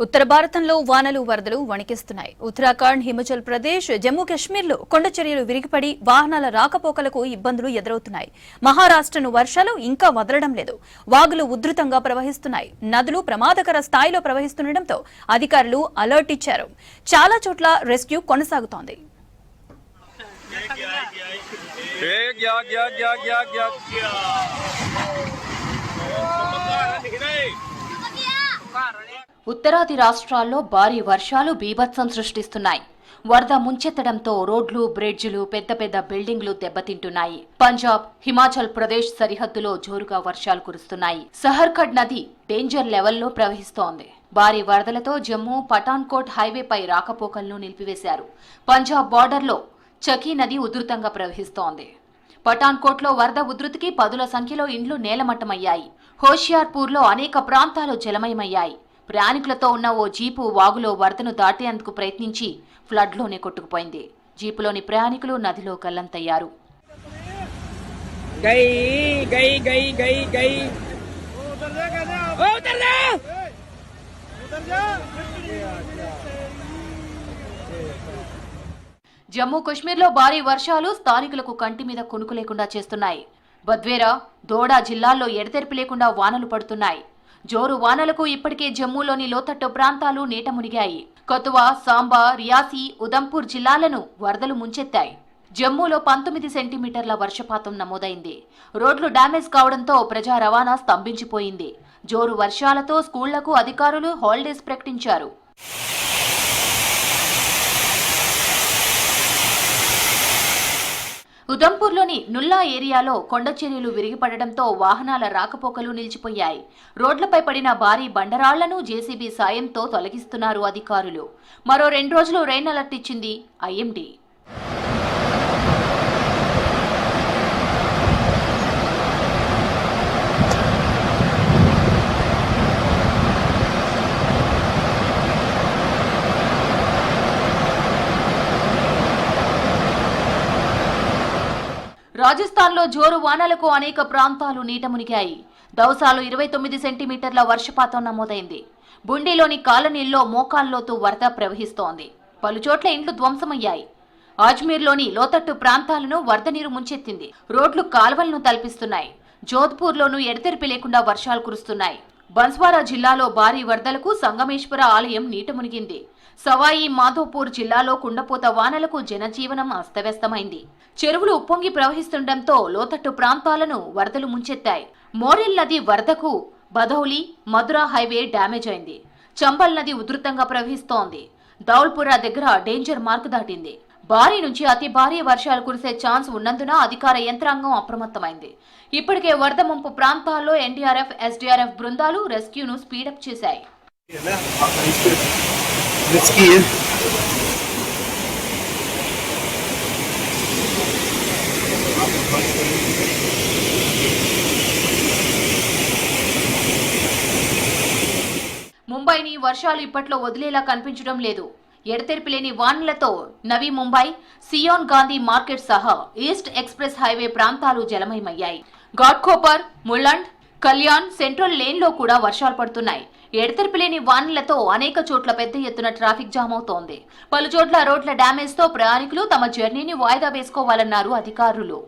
ఉత్తర భారతంలో వానలు వరదలు వణికిస్తున్నాయి. ఉత్తరాఖండ్, హిమాచల్ ప్రదేశ్, జమ్మూ కాశ్మీర్లో కొండ చర్యలు విరిగిపడి వాహనాల రాకపోకలకు ఇబ్బందులు ఎదురవుతున్నాయి. మహారాష్ట్రను వర్షాలు ఇంకా వదలడం లేదు. వాగులు ఉధృతంగా ప్రవహిస్తున్నాయి. నదులు ప్రమాదకర స్థాయిలో ప్రవహిస్తుండటంతో అధికారులు అలర్ట్ ఇచ్చారు. చాలా చోట్ల రెస్క్యూ కొనసాగుతోంది. ఉత్తరాది రాష్ట్రాల్లో భారీ వర్షాలు బీభత్సం సృష్టిస్తున్నాయి. వరద ముంచెత్తడంతో రోడ్లు, బ్రిడ్జిలు, పెద్ద పెద్ద బిల్డింగ్లు దెబ్బతింటున్నాయి. పంజాబ్, హిమాచల్ ప్రదేశ్ సరిహద్దులో జోరుగా వర్షాలు కురుస్తున్నాయి. సహర్గఢ్ నది డేంజర్ లెవెల్లో ప్రవహిస్తోంది. భారీ వరదలతో జమ్మూ పఠాన్కోట్ హైవేపై రాకపోకలను నిలిపివేశారు. పంజాబ్ బార్డర్లో చకీ నది ఉధృతంగా ప్రవహిస్తోంది. పఠాన్కోట్లో వరద ఉధృతికి పదుల సంఖ్యలో ఇండ్లు నేలమట్టమయ్యాయి. హోషియార్పూర్లో అనేక ప్రాంతాలు జలమయమయ్యాయి. ప్రయాణికులతో ఉన్న ఓ జీపు వాగులో వరదను దాటేందుకు ప్రయత్నించి ఫ్లడ్లోనే కొట్టుకుపోయింది. జీపులోని ప్రయాణికులు నదిలో గల్లంతయ్యారు. జమ్మూ కశ్మీర్లో భారీ వర్షాలు స్థానికులకు కంటి మీద కునుకు లేకుండా చేస్తున్నాయి. బద్వేరా, దోడా జిల్లాల్లో ఎడతెరిపి లేకుండా వానలు పడుతున్నాయి. జోరు వానలకు ఇప్పటికే జమ్మూలోని లోతట్టు ప్రాంతాలు నీట మునిగాయి. కతువా, సాంబా, రియాసీ, ఉదంపూర్ జిల్లాలను వరదలు ముంచెత్తాయి. జమ్మూలో 19 సెంటీమీటర్ల వర్షపాతం నమోదైంది. రోడ్లు డ్యామేజ్ కావడంతో ప్రజా రవాణా స్తంభించిపోయింది. జోరు వర్షాలతో స్కూళ్లకు అధికారులు హాలిడేస్ ప్రకటించారు. ఉదంపూర్లోని నుల్లా ఏరియాలో కొండ చర్యలు విరిగిపడడంతో వాహనాల రాకపోకలు నిలిచిపోయాయి. రోడ్లపై పడిన భారీ బండరాళ్లను జేసీబీ సాయంతో తొలగిస్తున్నారు అధికారులు. మరో 2 రోజులు రెయిన్ అలర్ట్ ఇచ్చింది ఐఎండీ. రాజస్థాన్లో జోరు వానలకు అనేక ప్రాంతాలు నీట మునిగాయి. దౌసాలో 29 సెంటీమీటర్ల వర్షపాతం నమోదైంది. బుండీలోని కాలనీల్లో మోకాల్లోతు వరద ప్రవహిస్తోంది. పలుచోట్ల ఇండ్లు ధ్వంసమయ్యాయి. అజ్మీర్లోని లోతట్టు ప్రాంతాలను వరద నీరు ముంచెత్తింది. రోడ్లు కాల్వలను తలపిస్తున్నాయి. జోధ్పూర్లోనూ ఎడతెరిపి లేకుండా వర్షాలు కురుస్తున్నాయి. బన్స్వారా జిల్లాలో భారీ వరదలకు సంగమేశ్వర ఆలయం నీట మునిగింది. సవాయి మాధోపూర్ జిల్లాలో కుండపోత వానలకు జనజీవనం అస్తవ్యస్తమైంది. చెరువులు ఉప్పొంగి ప్రవహిస్తుండటంతో లోతట్టు ప్రాంతాలను వరదలు ముంచెత్తాయి. మోరెల్ నది వరదకు బధౌలి, మధురా హైవే డ్యామేజ్ అయింది. చంబల్ నది ఉధృతంగా ప్రవహిస్తోంది. దౌల్పురా దగ్గర డేంజర్ మార్క్ దాటింది. భారీ నుంచి అతి భారీ వర్షాలు కురిసే ఛాన్స్ ఉన్నందున అధికార యంత్రాంగం అప్రమత్తమైంది. ఇప్పటికే వరద ముంపు ప్రాంతాల్లో ఎన్డీఆర్ఎఫ్, ఎస్డీఆర్ఎఫ్ బృందాలు రెస్క్యూను స్పీడప్ చేశాయి. ముంబైని వర్షాలు ఇప్పట్లో వదిలేలా కనిపించడం లేదు. ఎడతెరిపి లేని వానలతో నవీ ముంబై, సియోన్ గాంధీ మార్కెట్ సహా ఈస్ట్ ఎక్స్ప్రెస్ హైవే ప్రాంతాలు జలమయమయ్యాయి. ఘాట్కోపర్, ముళ్లండ్, కళ్యాణ్, సెంట్రల్ లేన్లో కూడా వర్షాలు పడుతున్నాయి. ఎడతెరిపి లేని వానలతో అనేక చోట్ల పెద్ద ఎత్తున ట్రాఫిక్ జామ్ అవుతోంది. పలు చోట్ల రోడ్ల డ్యామేజ్తో ప్రయాణికులు తమ జర్నీని వాయిదా వేసుకోవాలన్నారు అధికారులు.